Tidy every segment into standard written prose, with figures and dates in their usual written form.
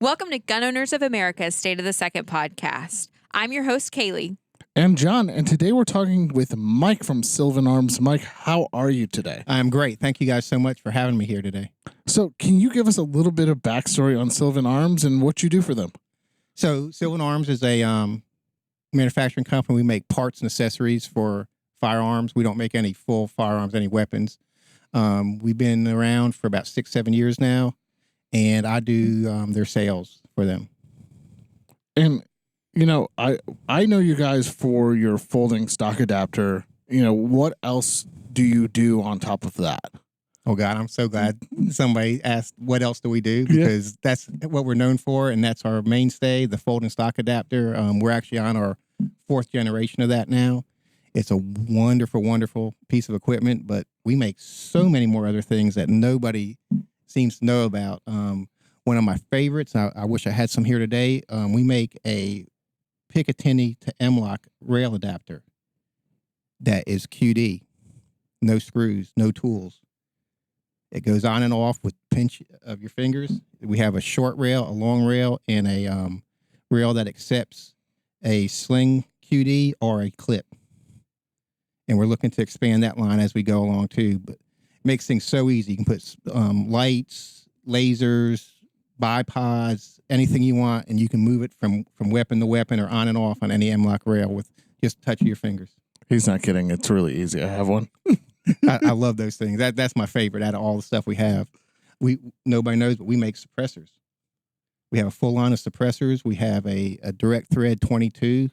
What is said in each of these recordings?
Welcome to Gun Owners of America's State of the Second podcast. I'm your host, Kailey. And John, and today we're talking with Mike from Sylvan Arms. Mike, how are you today? I'm great. Thank you guys so much for having me here today. So can you give us a little bit of backstory on Sylvan Arms and what you do for them? So Sylvan Arms is a manufacturing company. We make parts and accessories for firearms. We don't make any full firearms, any weapons. We've been around for about 6-7 years now, and I do their sales for them. And, you know, I know you guys for your folding stock adapter. You know, what else do you do on top of that? Oh, God, I'm so glad somebody asked what else do we do, because that's what we're known for, and that's our mainstay, the folding stock adapter. We're actually on our 4th generation of that now. It's a wonderful, wonderful piece of equipment, but we make so many more other things that nobody seems to know about. One of my favorites, I wish I had some here today, we make a Picatinny to M-Lock rail adapter that is QD, no screws, no tools. It goes on and off with pinch of your fingers. We have a short rail, a long rail, and a rail that accepts a sling QD or a clip. And we're looking to expand that line as we go along too. But it makes things so easy. You can put lights, lasers, bipods, anything you want, and you can move it from weapon to weapon or on and off on any M-Lock rail with just a touch of your fingers. He's not kidding. It's really easy. I have one. I love those things. That's my favorite out of all the stuff we have. Nobody knows, but we make suppressors. We have a full line of suppressors. We have a direct thread 22.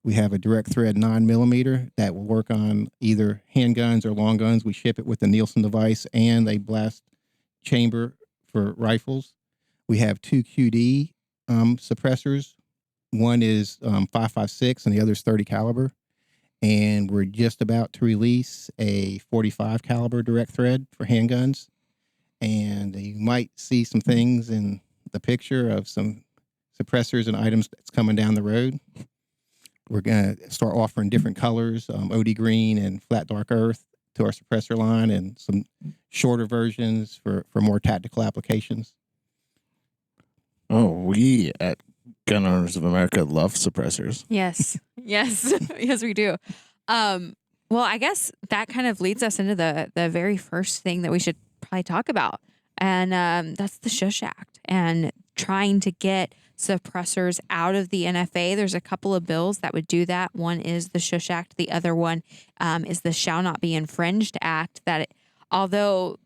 We have a direct thread 9mm that will work on either handguns or long guns. We ship it with the Nielsen device and a blast chamber for rifles. We have 2 QD suppressors. One is 5.56 and the other is 30 caliber. And we're just about to release a 45 caliber direct thread for handguns. And you might see some things in the picture of some suppressors and items that's coming down the road. We're going to start offering different colors, OD green and flat dark earth to our suppressor line, and some shorter versions for more tactical applications. Oh, we at Gun Owners of America love suppressors. Yes. Yes, we do. Well, I guess that kind of leads us into the very first thing that we should probably talk about. And that's the Shush Act and trying to get suppressors out of the NFA. There's a couple of bills that would do that. One is the Shush Act. The other one is the Shall Not Be Infringed Act that, although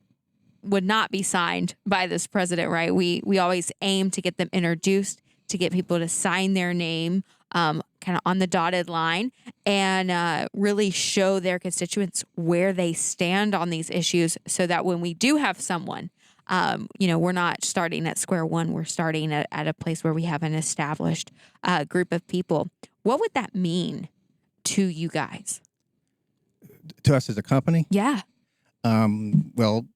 would not be signed by this president, right? We always aim to get them introduced, to get people to sign their name kind of on the dotted line and really show their constituents where they stand on these issues, so that when we do have someone, we're not starting at square one. We're starting at a place where we have an established group of people. What would that mean to you guys? To us as a company? Yeah. Well,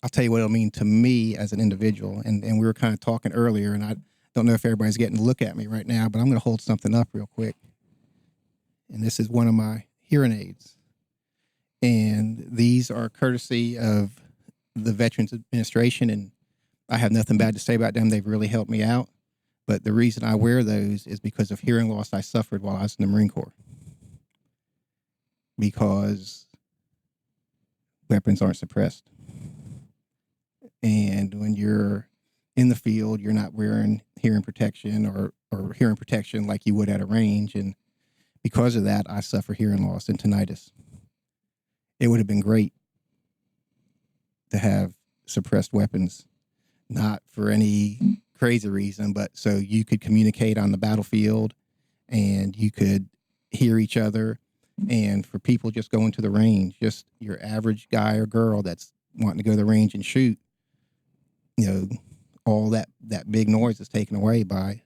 I'll tell you what it'll mean to me as an individual. And we were kind of talking earlier, and I don't know if everybody's getting to look at me right now, but I'm going to hold something up real quick. And this is one of my hearing aids. And these are courtesy of the Veterans Administration, and I have nothing bad to say about them. They've really helped me out. But the reason I wear those is because of hearing loss I suffered while I was in the Marine Corps. Because weapons aren't suppressed. And when you're in the field, you're not wearing hearing protection or hearing protection like you would at a range. And because of that, I suffer hearing loss and tinnitus. It would have been great to have suppressed weapons, not for any crazy reason, but so you could communicate on the battlefield and you could hear each other. And for people just going to the range, just your average guy or girl that's wanting to go to the range and shoot, all that big noise is taken away by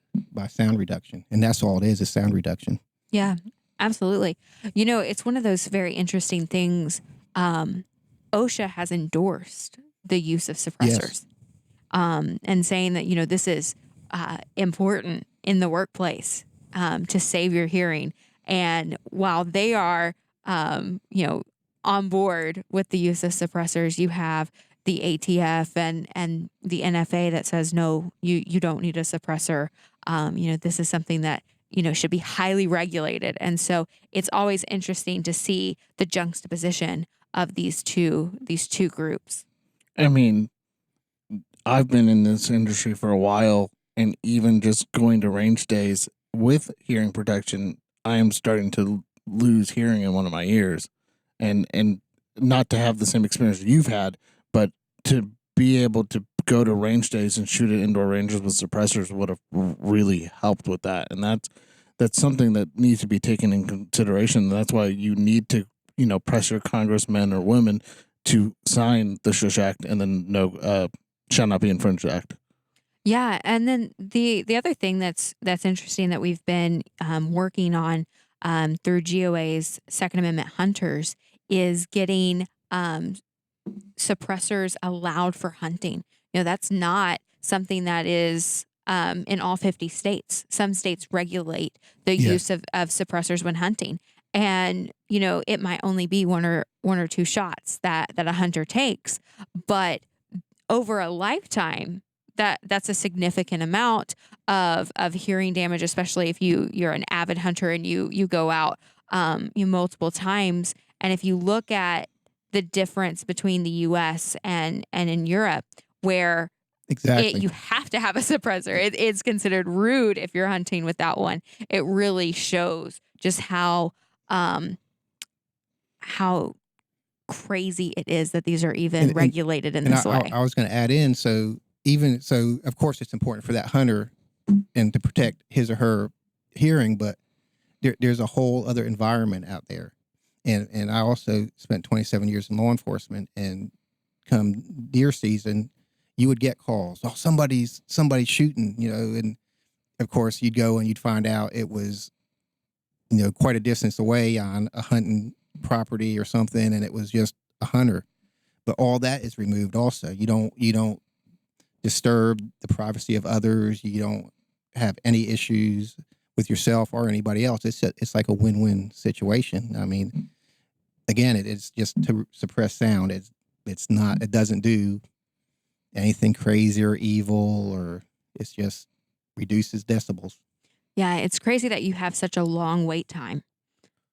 sound reduction. And that's all it is sound reduction. Yeah, absolutely. It's one of those very interesting things. OSHA has endorsed the use of suppressors, and saying that, this is important in the workplace to save your hearing. And while they are, on board with the use of suppressors, you have the ATF and the NFA that says, no, you don't need a suppressor. This is something that, should be highly regulated. And so it's always interesting to see the juxtaposition of these two groups. I mean, I've been in this industry for a while, and even just going to range days with hearing protection, I am starting to lose hearing in one of my ears. And not to have the same experience you've had, but to be able to go to range days and shoot at indoor ranges with suppressors would have really helped with that. And that's something that needs to be taken in consideration. That's why you need to, pressure congressmen or women to sign the Shush Act and then shall not be infringed Act. Yeah, and then the other thing that's interesting that we've been working on through GOA's Second Amendment hunters is getting suppressors allowed for hunting. That's not something that is in all 50 states. Some states regulate the use of suppressors when hunting. And, it might only be one or two shots that a hunter takes, but over a lifetime, that's a significant amount of hearing damage, especially if you're an avid hunter and you go out multiple times. And if you look at the difference between the U.S. and in Europe, where exactly you have to have a suppressor, it's considered rude if you're hunting without one. It really shows just how crazy it is that these are even regulated in this way. I was going to add in, so of course it's important for that hunter and to protect his or her hearing, but there's a whole other environment out there. And I also spent 27 years in law enforcement, and come deer season, you would get calls. Oh, somebody's shooting, and of course you'd go and you'd find out it was, quite a distance away on a hunting property or something, and it was just a hunter. But all that is removed also. You don't disturb the privacy of others. You don't have any issues with yourself or anybody else. It's like a win-win situation. I mean, again, it's just to suppress sound. It doesn't do anything crazy or evil, or it's just reduces decibels. Yeah, it's crazy that you have such a long wait time.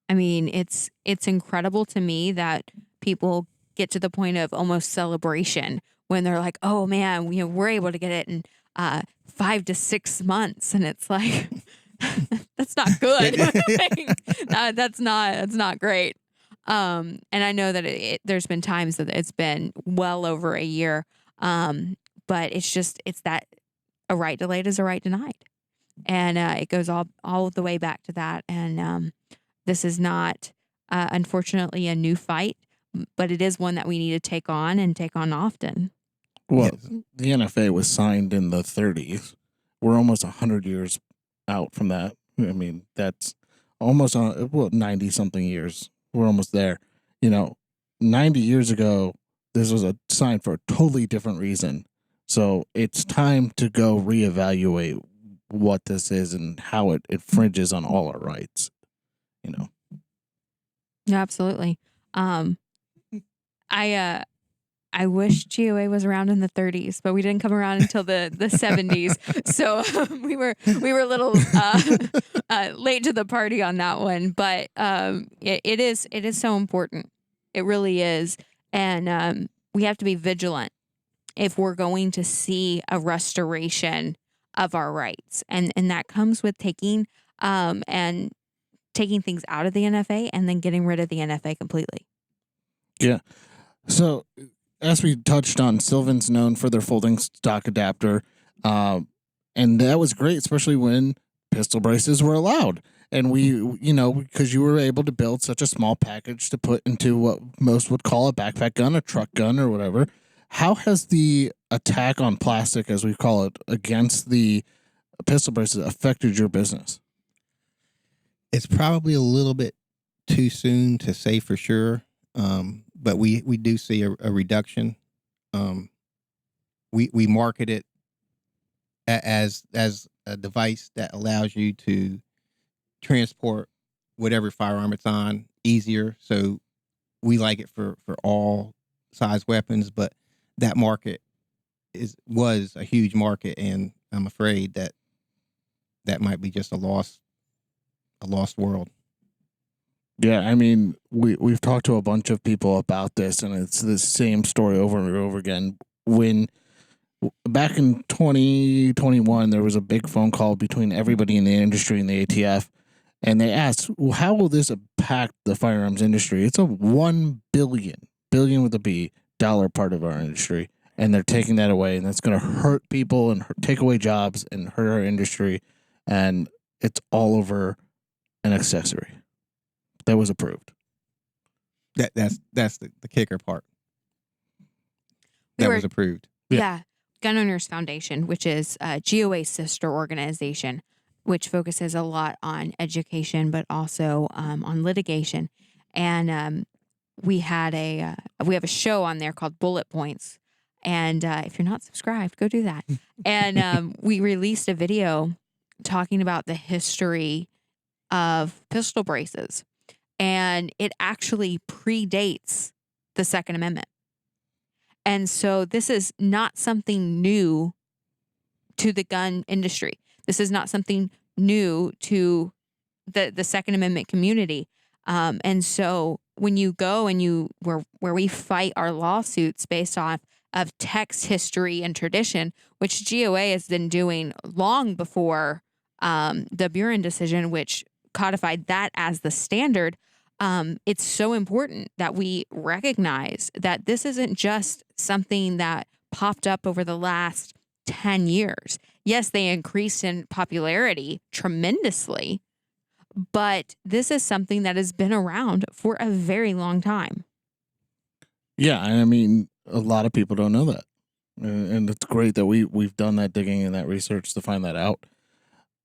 I mean, it's incredible to me that people get to the point of almost celebration when they're like, "Oh man, we're able to get it in 5 to 6 months," and it's like, that's not good. That's not great. And I know that there's been times that it's been well over a year. But it's that a right delayed is a right denied. And it goes all the way back to that. And this is not, unfortunately, a new fight, but it is one that we need to take on often. Well, the NFA was signed in the 30s. We're almost 100 years out from that. I mean, that's almost 90-something years. We're almost there. 90 years ago, this was a sign for a totally different reason. So it's time to go reevaluate what this is and how it infringes on all our rights. Yeah, absolutely. I wish GOA was around in the 30s, but we didn't come around until the 70s. So we were a little late to the party on that one. But it is so important. It really is. And we have to be vigilant if we're going to see a restoration of our rights. And that comes with taking things out of the NFA and then getting rid of the NFA completely. Yeah. So as we touched on, Sylvan's known for their folding stock adapter. And that was great, especially when pistol braces were allowed. And we, because you were able to build such a small package to put into what most would call a backpack gun, a truck gun, or whatever. How has the attack on plastic, as we call it, against the pistol braces affected your business? It's probably a little bit too soon to say for sure, but we do see a reduction. We market it as a device that allows you to transport whatever firearm it's on easier. So we like it for all size weapons, but that market was a huge market, and I'm afraid that might be just a lost world. Yeah, I mean, we've talked to a bunch of people about this, and it's the same story over and over again. When back in 2021, there was a big phone call between everybody in the industry and the ATF, and they asked, well, how will this impact the firearms industry? It's a $1 billion with a B, dollar part of our industry, and they're taking that away, and that's going to hurt people and take away jobs and hurt our industry, and it's all over an accessory that was approved. That's the kicker part. That was approved. Yeah. Gun Owners Foundation, which is GOA's sister organization, which focuses a lot on education, but also on litigation. And we have a show on there called Bullet Points. And if you're not subscribed, go do that. And we released a video talking about the history of pistol braces. And it actually predates the Second Amendment. And so this is not something new to the gun industry. This is not something new to the Second Amendment community. And so when you go and where we fight our lawsuits based off of text history and tradition, which GOA has been doing long before the Buren decision, which codified that as the standard. It's so important that we recognize that this isn't just something that popped up over the last 10 years. Yes, they increased in popularity tremendously, but this is something that has been around for a very long time. Yeah, I mean, a lot of people don't know that. And it's great that we've done that digging and that research to find that out.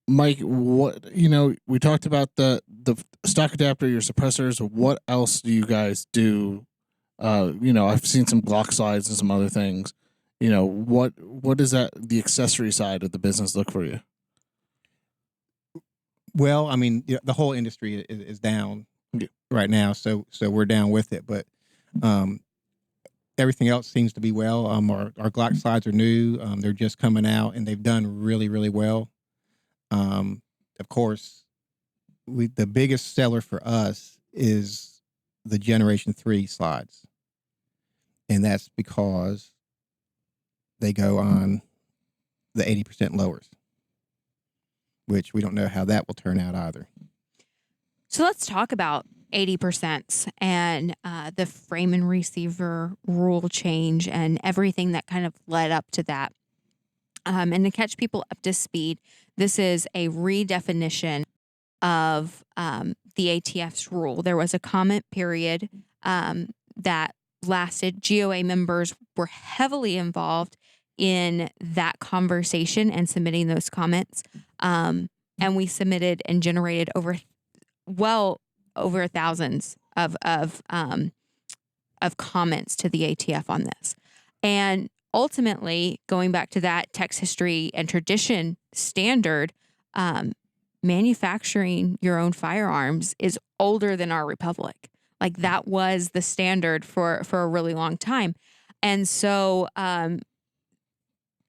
Mike, we talked about the stock adapter, your suppressors. What else do you guys do? I've seen some Glock slides and some other things. What does the accessory side of the business look for you? Well, I mean, the whole industry is down right now, so we're down with it. But everything else seems to be well. Our Glock slides are new. They're just coming out, and they've done really, really well. Of course, the biggest seller for us is the Generation 3 slides. And that's because they go on the 80% lowers, which we don't know how that will turn out either. So let's talk about 80% and the frame and receiver rule change and everything that kind of led up to that. And to catch people up to speed, this is a redefinition of the ATF's rule. There was a comment period that lasted. GOA members were heavily involved in that conversation and submitting those comments. And we submitted and generated over thousands of comments to the ATF on this. And ultimately, going back to that text history and tradition standard, manufacturing your own firearms is older than our republic. Like that was the standard for a really long time. And so,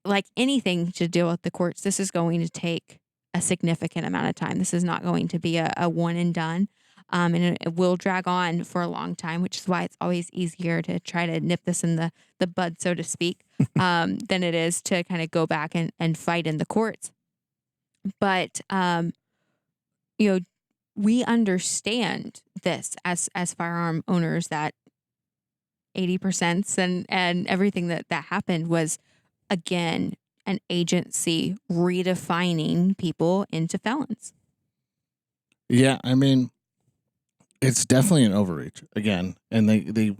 like anything to deal with the courts, this is going to take a significant amount of time. This is not going to be a one and done. And it will drag on for a long time, which is why it's always easier to try to nip this in the bud, so to speak, than it is to kind of go back and fight in the courts. But, we understand this as firearm owners, that 80% and everything that happened was, again, an agency redefining people into felons. Yeah, I mean, it's definitely an overreach again, and they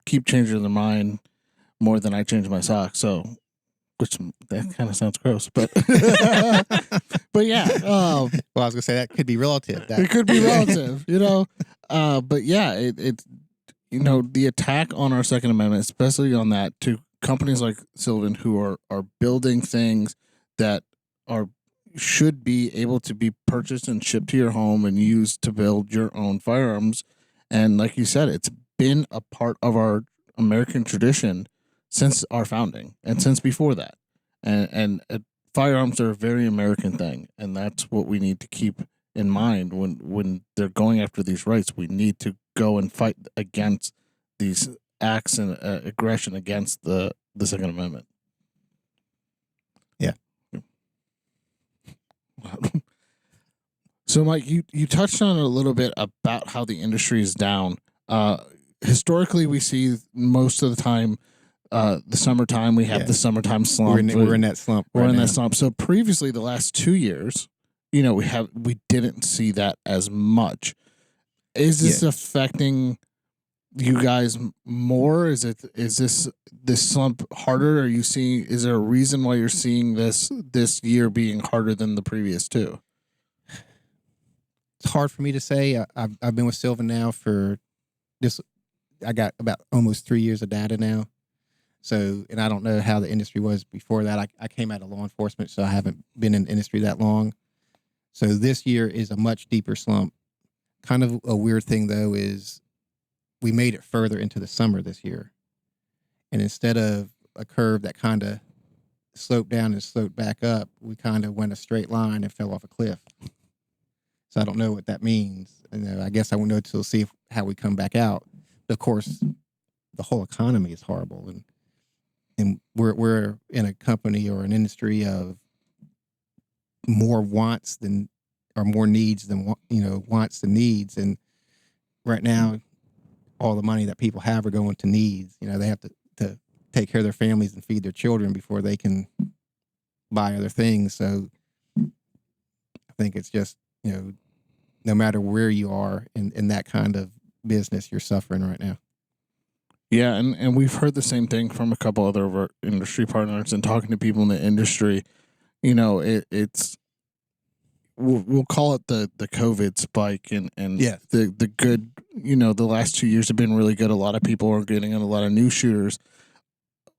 keep changing their mind more than I change my socks. So, which that kind of sounds gross, but but yeah. Well, I was gonna say that could be relative. It could be relative, But yeah, it the attack on our Second Amendment, especially on that, to companies like Sylvan who are building things that should be able to be purchased and shipped to your home and used to build your own firearms. And like you said, it's been a part of our American tradition since our founding and since before that. And firearms are a very American thing, and that's what we need to keep in mind when they're going after these rights. We need to go and fight against these acts and aggression against the Second Amendment. Yeah. So, Mike, you touched on a little bit about how the industry is down. Historically, we see most of the time, the summertime, we have the summertime slump. We're in that slump. We're in that slump. So previously, the last 2 years, we didn't see that as much. Is this affecting you guys more? Is this slump harder? Are you seeing? Is there a reason why you're seeing this year being harder than the previous two? It's hard for me to say. I've been with Sylvan now for this. I got about almost 3 years of data now. So, and I don't know how the industry was before that. I came out of law enforcement, so I haven't been in the industry that long. So this year is a much deeper slump. Kind of a weird thing, though, is we made it further into the summer this year. And instead of a curve that kind of sloped down and sloped back up, we kind of went a straight line and fell off a cliff. So I don't know what that means. And I guess I won't know until see how we come back out. But of course, the whole economy is horrible. And we're in a company or an industry of more wants than, or more needs than, wants than needs. And right now, all the money that people have are going to needs. They have to take care of their families and feed their children before they can buy other things. So I think it's just, no matter where you are in that kind of business, you're suffering right now. Yeah, and we've heard the same thing from a couple other of our industry partners and talking to people in the industry. It's we'll call it the COVID spike and the good. The last 2 years have been really good. A lot of people are getting in, a lot of new shooters.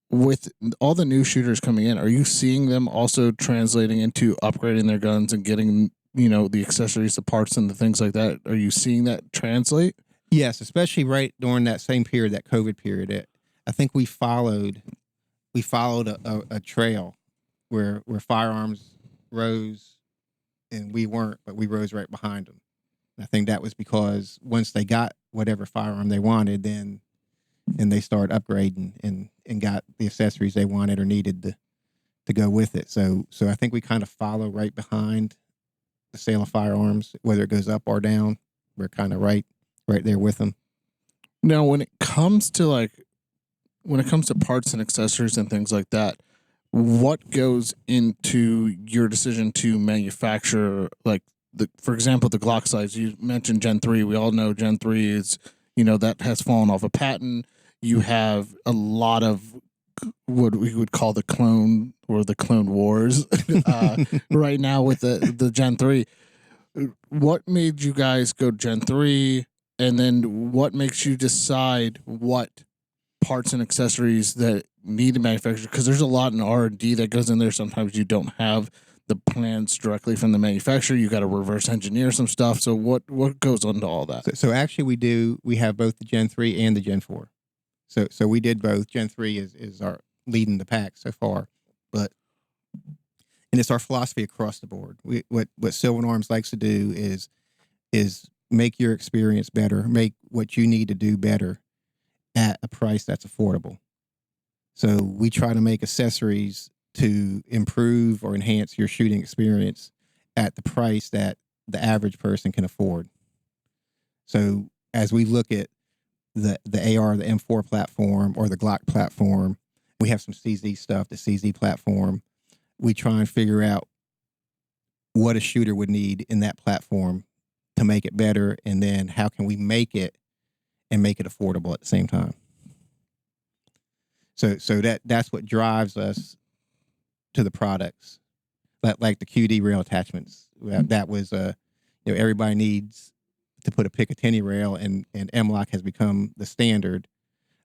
With all the new shooters coming in, are you seeing them also translating into upgrading their guns and getting the accessories, the parts, and the things like that? Are you seeing that translate? Yes, especially right during that same period, that COVID period. I think we followed a trail where firearms rose and we weren't, but we rose right behind them. And I think that was because once they got whatever firearm they wanted, then they started upgrading and got the accessories they wanted or needed to go with it. So I think we kind of follow right behind the sale of firearms, whether it goes up or down. We're kind of right there with them. Now, when it comes to parts and accessories and things like that, what goes into your decision to manufacture, for example, the Glock size? You mentioned Gen 3. We all know Gen 3 is, that has fallen off a patent. You have a lot of what we would call the clone or the clone wars right now with the Gen 3. What made you guys go Gen 3? And then what makes you decide what parts and accessories that need to manufacture? Because there's a lot in R&D that goes in there. Sometimes you don't have the plans directly from the manufacturer. You got to reverse engineer some stuff. So what goes into all that? So actually we have both the Gen 3 and the Gen 4. So we did both. Gen 3 is our leading the pack so far. And it's our philosophy across the board. What Sylvan Arms likes to do is make your experience better, make what you need to do better at a price that's affordable. So we try to make accessories to improve or enhance your shooting experience at the price that the average person can afford. So as we look at the AR, the M4 platform, or the Glock platform, we have some CZ stuff, the CZ platform. We try and figure out what a shooter would need in that platform to make it better, and then how can we make it and make it affordable at the same time. So that's what drives us to the products, like the QD rail attachments. That was everybody needs to put a Picatinny rail, and M-LOK has become the standard,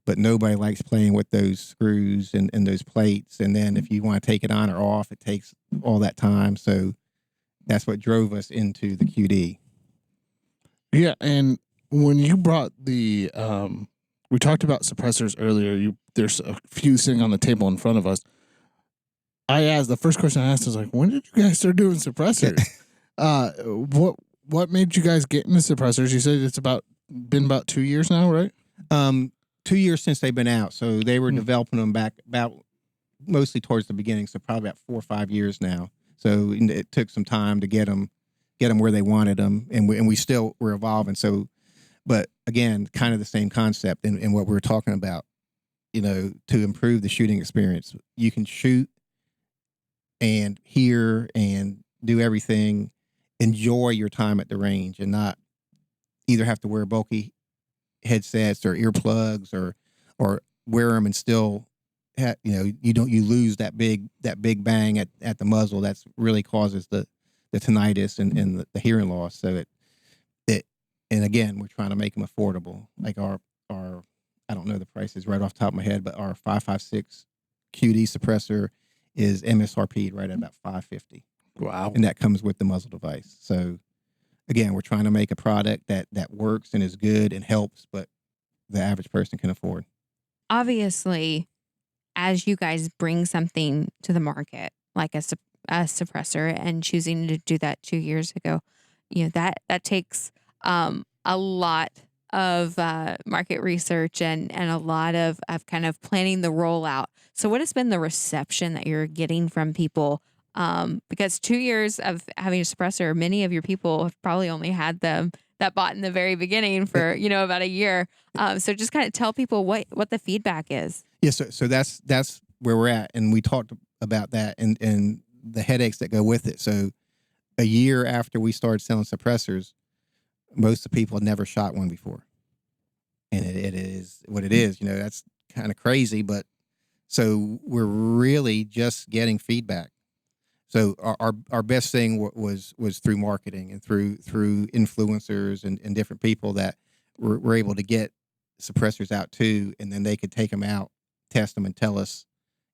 but nobody likes playing with those screws and those plates. And then if you want to take it on or off, it takes all that time. So that's what drove us into the QD. Yeah, and when you brought the we talked about suppressors earlier. There's a few sitting on the table in front of us. The first question I asked was like, when did you guys start doing suppressors? What made you guys get into suppressors? You said it's been about 2 years now, right? 2 years since they've been out. So they were developing them back about mostly towards the beginning. So probably about 4 or 5 years now. So it took some time to get them where they wanted them. And we still were evolving. So, but again, kind of the same concept in what we were talking about, to improve the shooting experience. You can shoot and hear and do everything, enjoy your time at the range, and not either have to wear bulky headsets or earplugs or wear them and still you lose that big bang at the muzzle that's really causes the tinnitus and the hearing loss. So and again, we're trying to make them affordable. Like our I don't know the prices right off the top of my head, but our 5.56 QD suppressor is MSRP right at about $550. Wow. And that comes with the muzzle device. So again, we're trying to make a product that works and is good and helps, but the average person can afford. Obviously, as you guys bring something to the market, like a suppressor, and choosing to do that 2 years ago, that takes a lot of market research and a lot of kind of planning the rollout. So what has been the reception that you're getting from people? Because 2 years of having a suppressor, many of your people have probably only had them that bought in the very beginning for, about a year. So just kind of tell people what the feedback is. Yeah. So that's where we're at. And we talked about that and the headaches that go with it. So a year after we started selling suppressors, most of the people had never shot one before. And it is what it is. That's kind of crazy. But so we're really just getting feedback. So our best thing was through marketing and through influencers and different people that were able to get suppressors out to, and then they could take them out, test them, and tell us,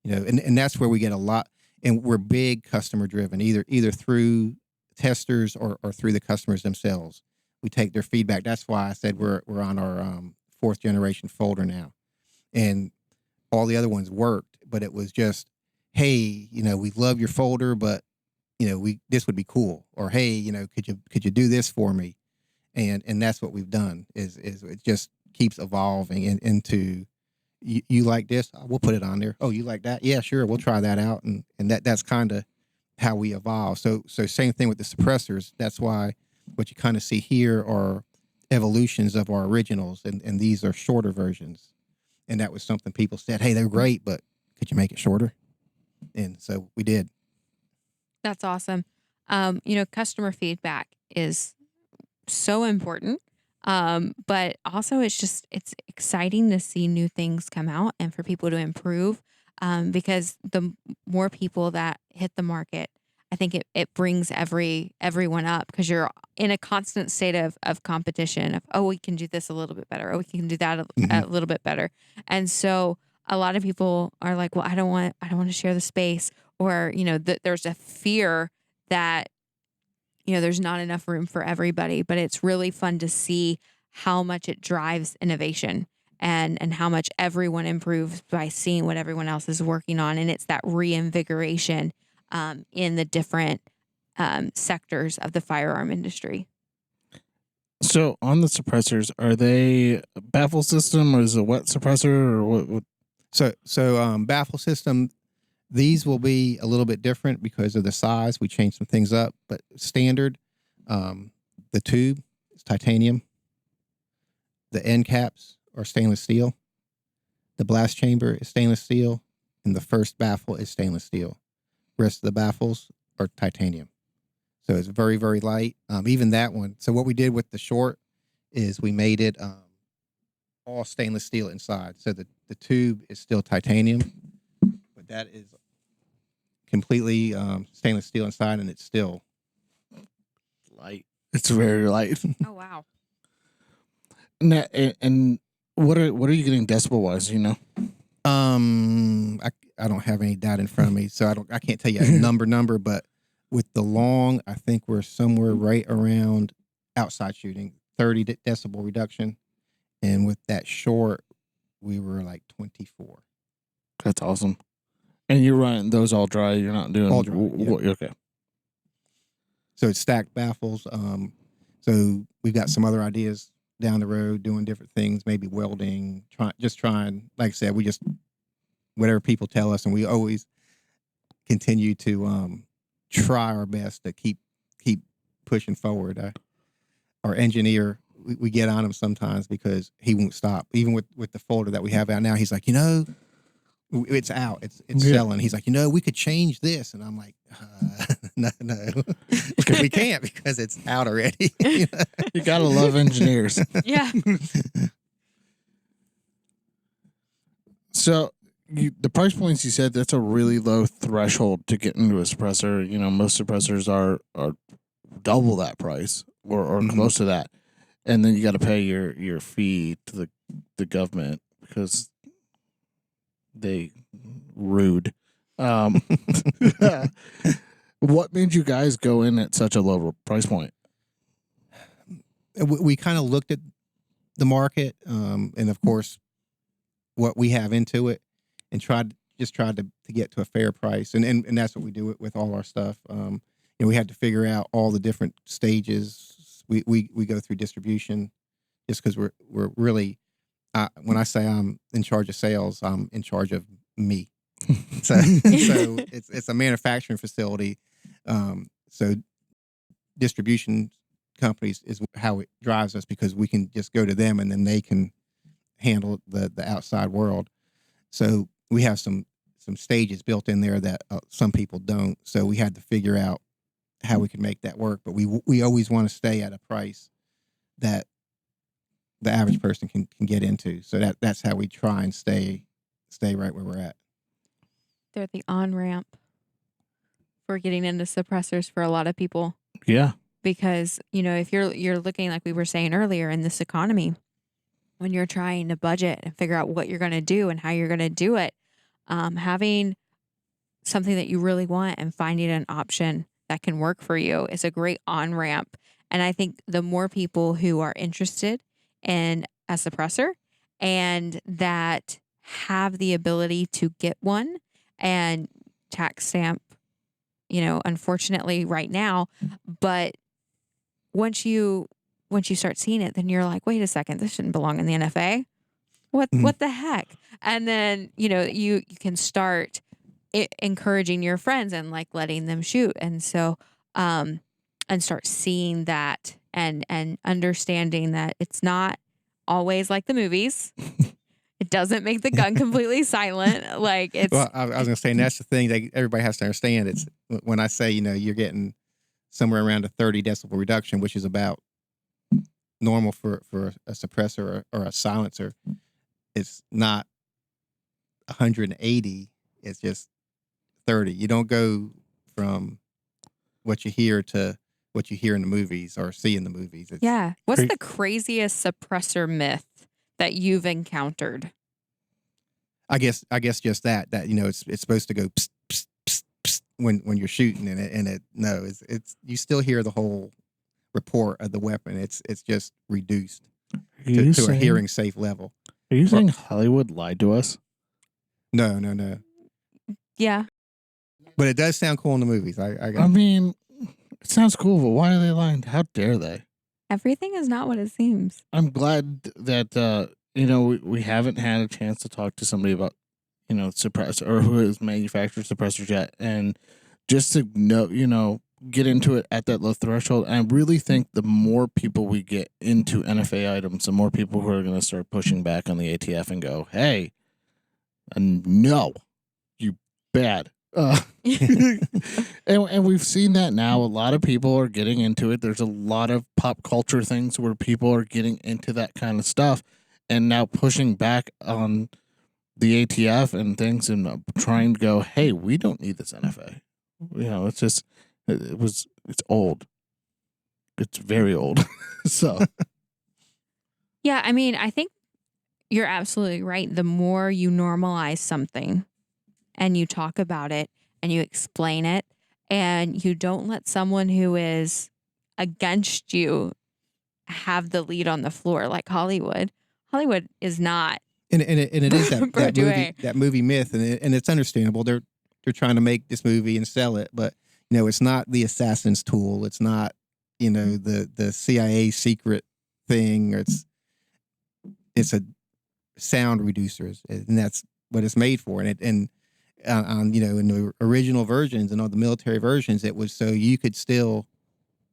and that's where we get a lot. And we're big customer driven, either through testers or through the customers themselves. We take their feedback. That's why I said we're on our 4th generation folder now, and all the other ones worked, but it was just, hey, we love your folder, but this would be cool. Or hey, could you do this for me? And that's what we've done is it just keeps evolving into you like this, we'll put it on there. Oh, you like that? Yeah, sure, we'll try that out. And that's kind of how we evolve. So same thing with the suppressors. That's why what you kind of see here are evolutions of our originals, and these are shorter versions. And that was something people said, hey, they're great, but could you make it shorter? And so we did. That's awesome. Customer feedback is so important. But also it's exciting to see new things come out and for people to improve. Because the more people that hit the market, I think it brings everyone up, because you're in a constant state of competition of, oh, we can do this a little bit better. Oh, we can do that a little bit better. And so a lot of people are like, well, I don't want to share the space, or, there's a fear that, there's not enough room for everybody. But it's really fun to see how much it drives innovation and how much everyone improves by seeing what everyone else is working on. And it's that reinvigoration in the different sectors of the firearm industry. So on the suppressors, are they a baffle system, or is it a wet suppressor, or what? So baffle system, these will be a little bit different because of the size. We changed some things up, but standard, the tube is titanium. The end caps are stainless steel. The blast chamber is stainless steel, and the first baffle is stainless steel. Rest of the baffles are titanium. So it's very, very light. Even that one. So what we did with the short is we made it all stainless steel inside. So the tube is still titanium, but that is completely stainless steel inside, and it's still light. It's very light. Oh, wow. And what are you getting decibel wise? I don't have any data in front of me, so I can't tell you a number. But with the long, I think we're somewhere right around outside shooting 30 decibel reduction, and with that short, we were like 24. That's awesome. And you're running those all dry. You're not doing All dry, yeah. Okay. So it's stacked baffles. So we've got some other ideas down the road, doing different things, maybe welding, trying. Like I said, we just whatever people tell us, and we always continue to try our best to keep pushing forward. Our engineer, we get on him sometimes because he won't stop. Even with the folder that we have out now, he's like, it's out, it's selling. He's like, we could change this, and I'm like, no, because we can't, because it's out already. You gotta love engineers. Yeah. So the price points you said, that's a really low threshold to get into a suppressor. Most suppressors are double that price or close to that, and then you got to pay your fee to the government because they rude. What made you guys go in at such a low price point? We kind of looked at the market, and of course, what we have into it, and tried to get to a fair price, and that's what we do with all our stuff. We had to figure out all the different stages. We go through distribution, just because we're really. When I say I'm in charge of sales, I'm in charge of me. So it's a manufacturing facility. So distribution companies is how it drives us, because we can just go to them and then they can handle the outside world. So we have some stages built in there that some people don't. So we had to figure out how we could make that work. But we always want to stay at a price that the average person can get into. So that's how we try and stay right where we're at. They're the on-ramp for getting into suppressors for a lot of people. Yeah. Because, if you're looking, like we were saying earlier, in this economy, when you're trying to budget and figure out what you're going to do and how you're going to do it, having something that you really want and finding an option that can work for you is a great on-ramp. And I think the more people who are interested in a suppressor and that have the ability to get one, and tax stamp, unfortunately right now, but once you start seeing it, then you're like, wait a second, this shouldn't belong in the NFA. What the heck? And then, you can start encouraging your friends and like letting them shoot. And so, and start seeing that and understanding that it's not always like the movies. It doesn't make the gun completely silent. Like it's. Well, I was going to say, and that's the thing that everybody has to understand. It's when I say, you're getting somewhere around a 30 decibel reduction, which is about normal for a suppressor or a silencer. It's not 180. It's just 30. You don't go from what you hear to what you hear in the movies or see in the movies. Yeah. What's the craziest suppressor myth that you've encountered? I guess just that it's supposed to go psst, psst, psst, psst when you're shooting, and it's you still hear the whole report of the weapon. It's just reduced to a hearing safe level. Are you saying Hollywood lied to us? No. Yeah. But it does sound cool in the movies. I mean, it sounds cool, but why are they lying? How dare they? Everything is not what it seems. I'm glad that we haven't had a chance to talk to somebody about suppressor, or who has manufactured suppressors yet, and just to know get into it at that low threshold. And I really think the more people we get into NFA items, the more people who are going to start pushing back on the ATF and go, hey, no, you bad. And we've seen that now. A lot of people are getting into it. There's a lot of pop culture things where people are getting into that kind of stuff and now pushing back on the ATF and things, and trying to go, hey, we don't need this NFA. It's just, it's old. It's very old. So. Yeah. I mean, I think you're absolutely right. The more you normalize something and you talk about it and you explain it, and you don't let someone who is against you have the lead on the floor like Hollywood. Hollywood is not And it is that, Broadway. that movie myth, and it's understandable. They're trying to make this movie and sell it, but it's not the assassin's tool. It's not the CIA secret thing. It's a sound reducer, and that's what it's made for. And in the original versions and all the military versions, it was so you could still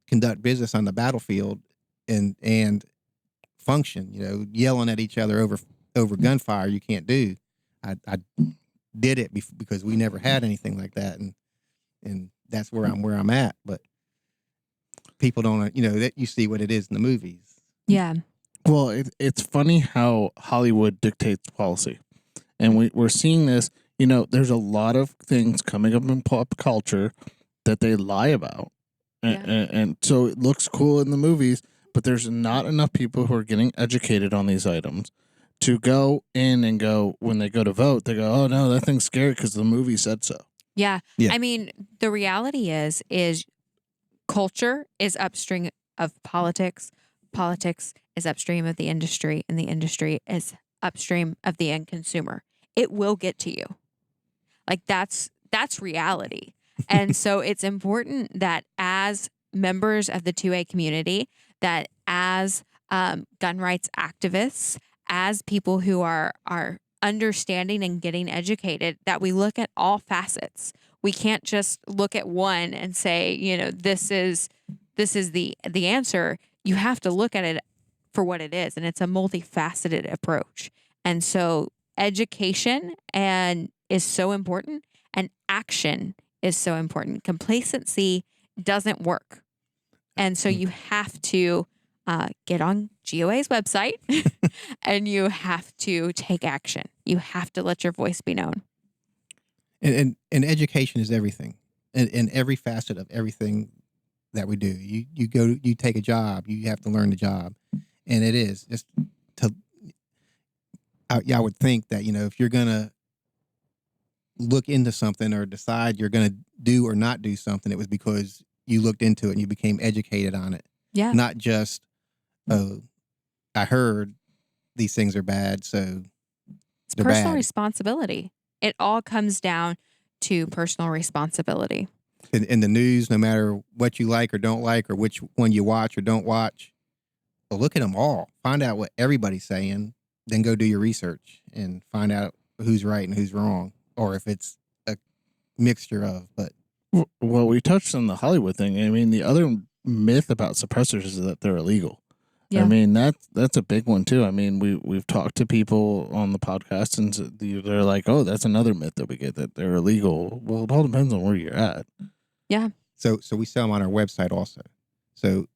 conduct business on the battlefield and function. Yelling at each other over gunfire you can't do. I did it because we never had anything like that, and that's where I'm at. But people don't, that you see what it is in the movies. Yeah. Well, it's funny how Hollywood dictates policy, and we're seeing this. There's a lot of things coming up in pop culture that they lie about, and so it looks cool in the movies, but there's not enough people who are getting educated on these items to go in and go, when they go to vote, they go, oh no, that thing's scary because the movie said so. Yeah. Yeah. I mean, the reality is culture is upstream of politics. Politics is upstream of the industry, and the industry is upstream of the end consumer. It will get to you. Like that's reality. And so it's important that as members of the 2A community, that as gun rights activists, as people who are understanding and getting educated, that we look at all facets. We can't just look at one and say, this is the answer. You have to look at it for what it is, and it's a multifaceted approach. And so education is so important, and action is so important. Complacency doesn't work. And so you have to get on GOA's website and you have to take action. You have to let your voice be known. And education is everything, in every facet of everything that we do. You take a job, you have to learn the job, and it is just to. I would think that if you're gonna look into something or decide you're gonna do or not do something, it was because you looked into it and you became educated on it. Yeah. Not just, oh, I heard these things are bad, so It's they're personal bad. responsibility. It all comes down to personal responsibility. In the news, no matter what you like or don't like, or which one you watch or don't watch, but look at them all. Find out what everybody's saying, then go do your research and find out who's right and who's wrong, or if it's a mixture of. But Well, we touched on the Hollywood thing. I mean, the other myth about suppressors is that they're illegal. Yeah. I mean, that's a big one too. I mean, we've talked to people on the podcast, and they're like, "Oh, that's another myth that we get, that they're illegal." Well, it all depends on where you're at. Yeah. So we sell them on our website also. So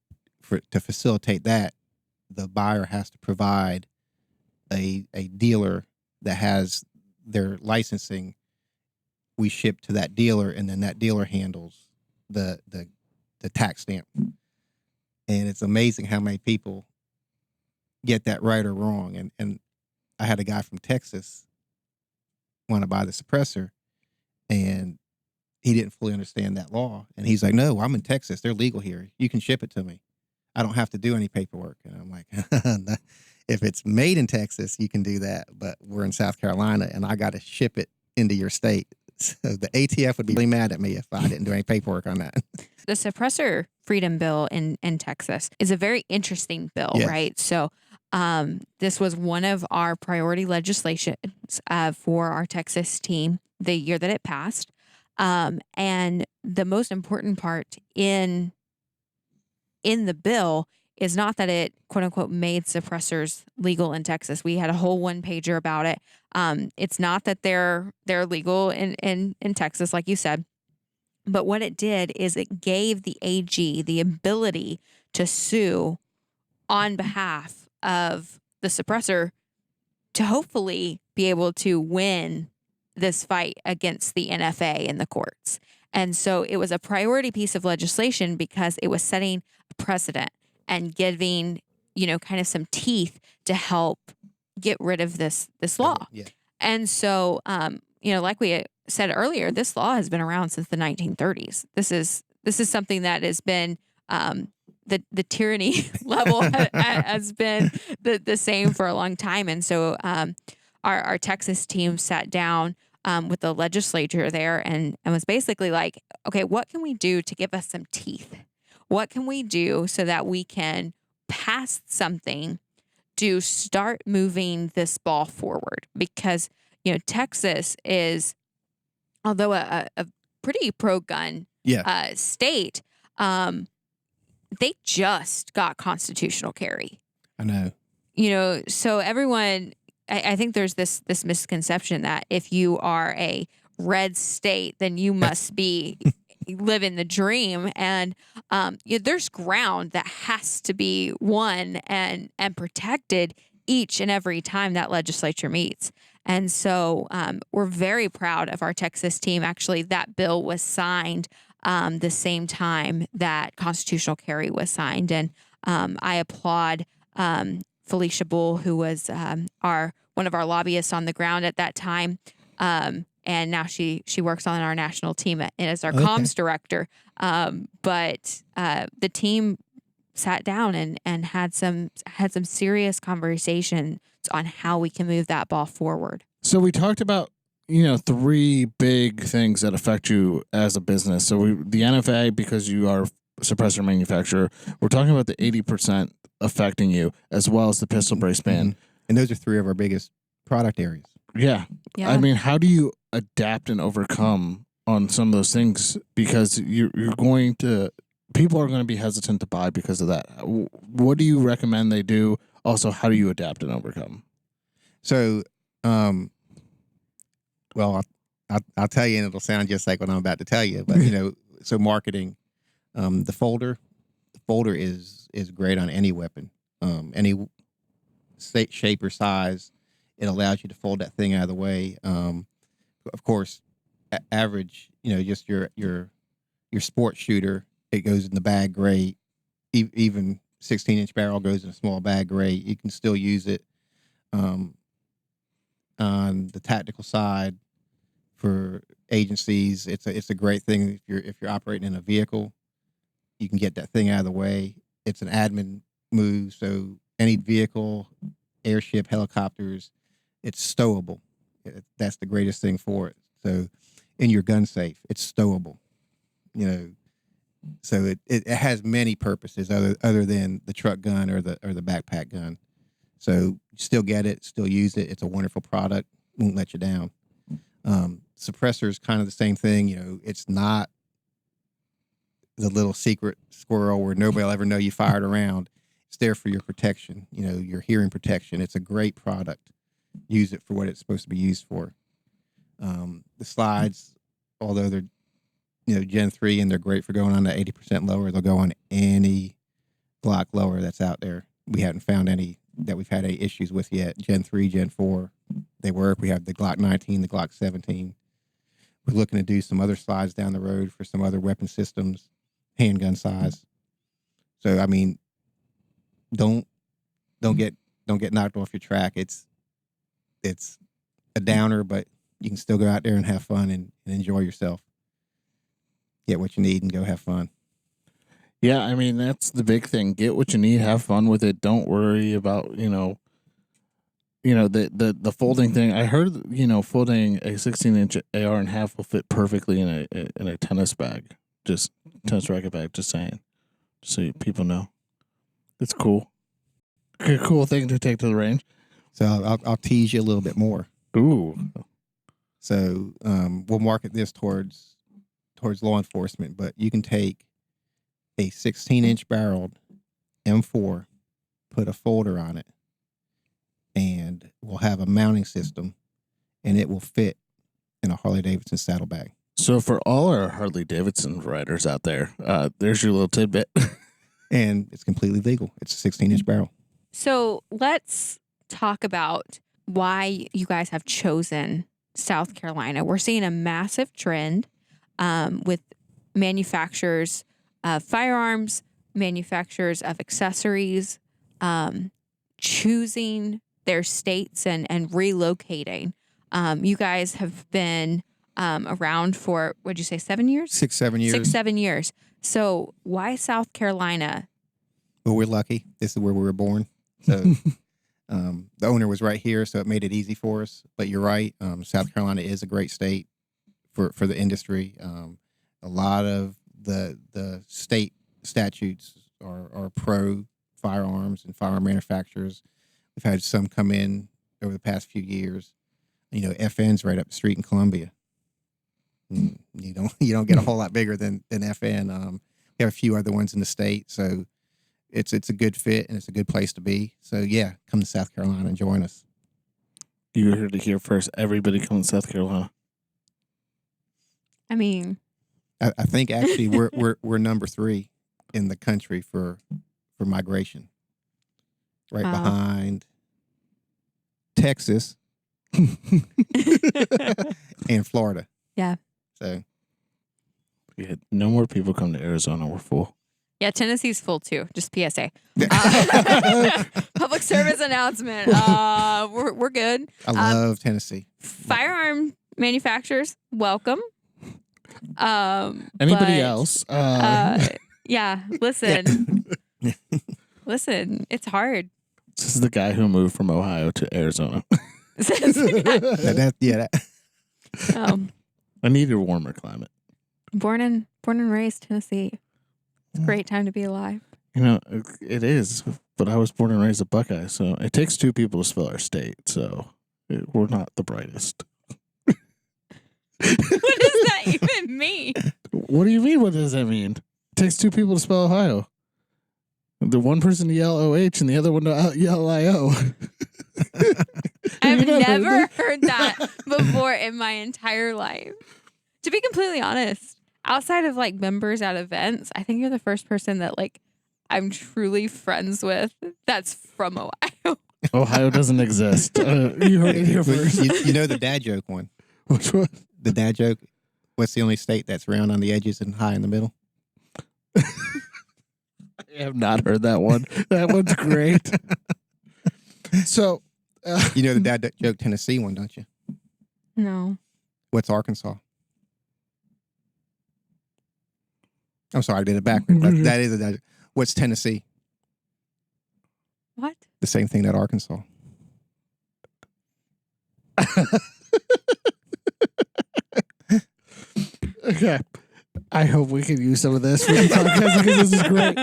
to facilitate that, the buyer has to provide a dealer that has their licensing. We ship to that dealer, and then that dealer handles the tax stamp. And it's amazing how many people get that right or wrong. And I had a guy from Texas want to buy the suppressor, and he didn't fully understand that law. And he's like, "No, I'm in Texas. They're legal here. You can ship it to me. I don't have to do any paperwork." And I'm like, if it's made in Texas, you can do that. But we're in South Carolina, and I got to ship it into your state. So the ATF would be really mad at me if I didn't do any paperwork on that. The suppressor freedom bill in Texas is a very interesting bill, Yes. right? So this was one of our priority legislations for our Texas team the year that it passed. And the most important part in the bill is not that it, quote unquote, made suppressors legal in Texas. We had a whole one pager about it. It's not that they're legal in Texas, like you said. But what it did is it gave the AG the ability to sue on behalf of the suppressor to hopefully be able to win this fight against the NFA in the courts. And so it was a priority piece of legislation because it was setting a precedent and giving, kind of some teeth to help get rid of this law. Yeah. And so, like we said earlier, this law has been around since the 1930s. This is something that has been the tyranny level has been the same for a long time. And so our Texas team sat down with the legislature there and was basically like, okay, what can we do to give us some teeth? What can we do so that we can pass something to start moving this ball forward? Because, Texas is, although a pretty pro-gun state, they just got constitutional carry. I know. So everyone, I think there's this misconception that if you are a red state, then you must be living the dream. And there's ground that has to be won and protected each and every time that legislature meets. And so we're very proud of our Texas team. Actually, that bill was signed the same time that constitutional carry was signed. And I applaud Felicia Bull, who was one of our lobbyists on the ground at that time. And now she works on our national team as our comms director. But the team sat down and had some serious conversations on how we can move that ball forward. So we talked about, 3 big things that affect you as a business. So the NFA, because you are a suppressor manufacturer, we're talking about the 80% affecting you, as well as the pistol brace ban. Mm-hmm. And those are 3 of our biggest product areas. Yeah. I mean, how do you adapt and overcome on some of those things? Because people are going to be hesitant to buy because of that. What do you recommend they do? Also, how do you adapt and overcome? So, well, I'll tell you, and it'll sound just like what I'm about to tell you. But so marketing, the folder is great on any weapon, any shape or size. It allows you to fold that thing out of the way. Of course, average, just your sports shooter, it goes in the bag great. Even 16-inch barrel goes in a small bag great. You can still use it. On the tactical side, for agencies, it's a great thing if you're operating in a vehicle. You can get that thing out of the way. It's an admin move, so any vehicle, airship, helicopters, it's stowable. That's the greatest thing for it. So in your gun safe, it's stowable. So it has many purposes other than the truck gun or the backpack gun. So still get it, still use it. It's a wonderful product. Won't let you down. Suppressor is kind of the same thing. It's not the little secret squirrel where nobody will ever know you fired around. It's there for your protection, your hearing protection. It's a great product. Use it for what it's supposed to be used for. The slides, although they're, Gen 3 and they're great for going on to 80% lower, they'll go on any Glock lower that's out there. We haven't found any that we've had any issues with yet. Gen 3, Gen 4, they work. We have the Glock 19, the Glock 17. We're looking to do some other slides down the road for some other weapon systems, handgun size. So, I mean, don't get knocked off your track. It's a downer, but you can still go out there and have fun and enjoy yourself. Get what you need and go have fun. Yeah, I mean, that's the big thing. Get what you need, have fun with it. Don't worry about, the folding thing. I heard, folding a 16-inch AR and half will fit perfectly in a tennis bag. Just tennis racket bag, just saying. Just so people know. It's cool. A cool thing to take to the range. So I'll tease you a little bit more. Ooh. So we'll market this towards law enforcement, but you can take a 16-inch barreled M4, put a folder on it, and we'll have a mounting system, and it will fit in a Harley-Davidson saddlebag. So for all our Harley-Davidson riders out there, there's your little tidbit. And it's completely legal. It's a 16-inch barrel. So let's talk about why you guys have chosen South Carolina. We're seeing a massive trend with manufacturers of firearms, manufacturers of accessories, choosing their states and relocating. You guys have been around for, what'd you say, 7 years? 7 years. 7 years. So why South Carolina? Well, we're lucky. This is where we were born. So The owner was right here, so it made it easy for us. But you're right. South Carolina is a great state for the industry. A lot of the state statutes are pro firearms and firearm manufacturers. We've had some come in over the past few years. FN's right up the street in Columbia. You don't get a whole lot bigger than FN. We have a few other ones in the state, so it's a good fit and it's a good place to be. So yeah, come to South Carolina and join us. You heard it here first. Everybody come to South Carolina. I mean, I think actually we're number 3 in the country for migration, right behind Texas and Florida. Yeah. So yeah, no more people come to Arizona. We're full. Yeah, Tennessee's full too. Just PSA. Public service announcement. We're good. I love Tennessee. Firearm manufacturers, welcome. Anybody else? Yeah. Listen. Listen. It's hard. This is the guy who moved from Ohio to Arizona. I needed a warmer climate. Born and raised Tennessee. It's a great time to be alive. It is, but I was born and raised a Buckeye, so it takes 2 people to spell our state, so we're not the brightest. What does that even mean? What do you mean, what does that mean? It takes 2 people to spell Ohio. The one person to yell OH and the other one to yell IO. I've never heard that before in my entire life. To be completely honest, outside of members at events, I think you're the first person that I'm truly friends with that's from Ohio. Ohio doesn't exist. You heard it here first. You know the dad joke one. Which one? The dad joke. What's the only state that's round on the edges and high in the middle? I have not heard that one. That one's great. So, you know the dad joke Tennessee one, don't you? No. What's Arkansas? I'm sorry, I did it backwards. That is a dad joke. What's Tennessee? What? The same thing that Arkansas. Okay. I hope we can use some of this for the podcast because this is great.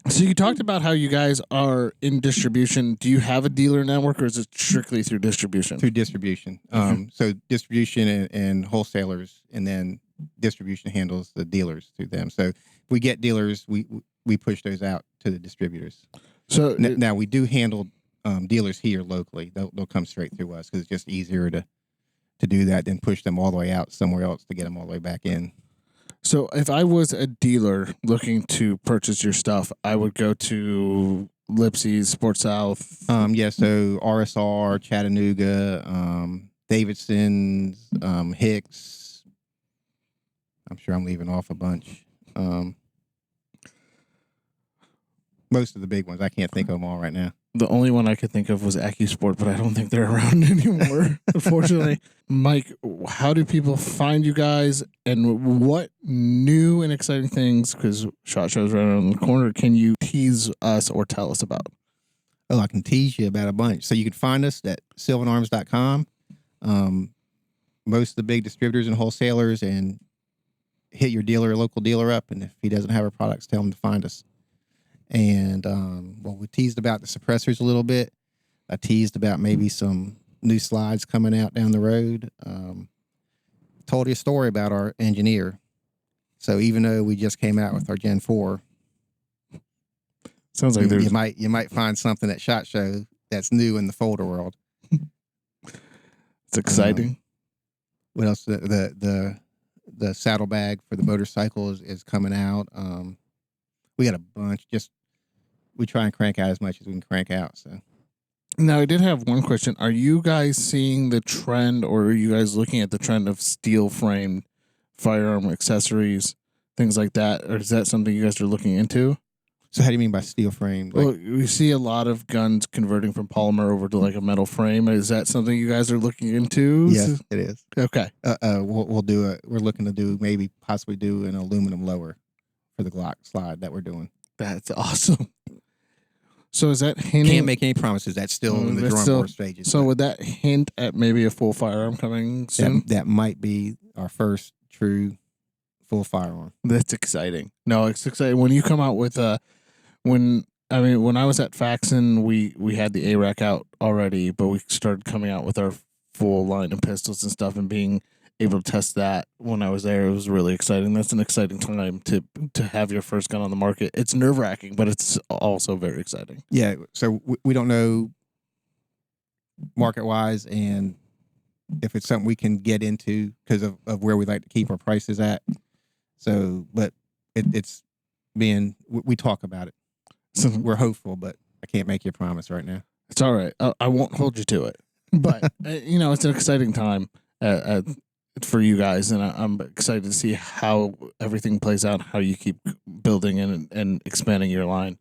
So you talked about how you guys are in distribution. Do you have a dealer network, or is it strictly through distribution? Through distribution. So distribution and wholesalers, and then distribution handles the dealers through them. So if we get dealers, we push those out to the distributors. So now we do handle dealers here locally. They'll come straight through us because it's just easier to do that than push them all the way out somewhere else to get them all the way back in. So if I was a dealer looking to purchase your stuff, I would go to Lipsy's, Sport South. Yeah, so RSR, Chattanooga, Davidson's, Hicks. I'm sure I'm leaving off a bunch. Most of the big ones. I can't think of them all right now. The only one I could think of was AccuSport, but I don't think they're around anymore, unfortunately. Mike, how do people find you guys, and what new and exciting things, because SHOT Show's right around the corner, can you tease us or tell us about? Oh, I can tease you about a bunch. So you can find us at sylvanarms.com. Most of the big distributors and wholesalers, and hit your local dealer up, and if he doesn't have our products, tell him to find us. And, we teased about the suppressors a little bit. I teased about maybe some new slides coming out down the road. Told you a story about our engineer. So even though we just came out with our Gen 4, sounds like you might find something at SHOT Show that's new in the folder world. It's exciting. What else? The saddlebag for the motorcycle is coming out. We got a bunch. We try and crank out as much as we can crank out. So now, I did have one question. Are you guys seeing the trend, or are you guys looking at the trend of steel framed firearm accessories, things like that? Or is that something you guys are looking into? So how do you mean by steel frame? Well, we see a lot of guns converting from polymer over to a metal frame. Is that something you guys are looking into? Yes, it is. Okay. We'll do it. We're looking to possibly do an aluminum lower for the Glock slide that we're doing. That's awesome. So is that hinting? Can't make any promises. That's still in the That's drawing still- board stages. So but would that hint at maybe a full firearm coming soon? that might be our first true full firearm. That's exciting. No, it's exciting when you come out with when I was at Faxon, we had the ARAC out already, but we started coming out with our full line of pistols and stuff, and being able to test that when I was there, it was really exciting. That's an exciting time to have your first gun on the market. It's nerve wracking, but it's also very exciting. Yeah. So we don't know market wise, and if it's something we can get into because of where we like to keep our prices at. So, but it's being we talk about it. So We're hopeful, but I can't make you a promise right now. it's all right. I won't hold you to it, but it's an exciting time for you guys, and I'm excited to see how everything plays out, how you keep building and expanding your line.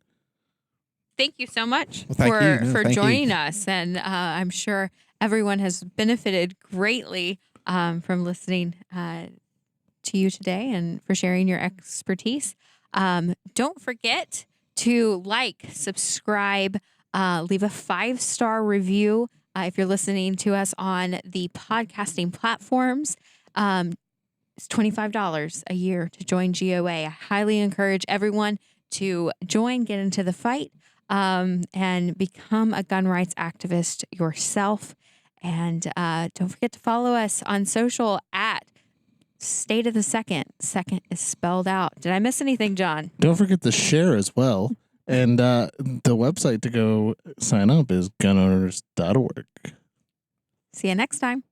Thank you so much Well, thank you. No, for thank you. joining us. And I'm sure everyone has benefited greatly from listening to you today and for sharing your expertise. Don't forget to subscribe, leave a 5-star review if you're listening to us on the podcasting platforms. It's $25 a year to join GOA. I highly encourage everyone to join, get into the fight, and become a gun rights activist yourself. And don't forget to follow us on social at State of the Second. Second is spelled out. Did I miss anything, John? Don't forget to share as well. And the website to go sign up is gunowners.org. See you next time.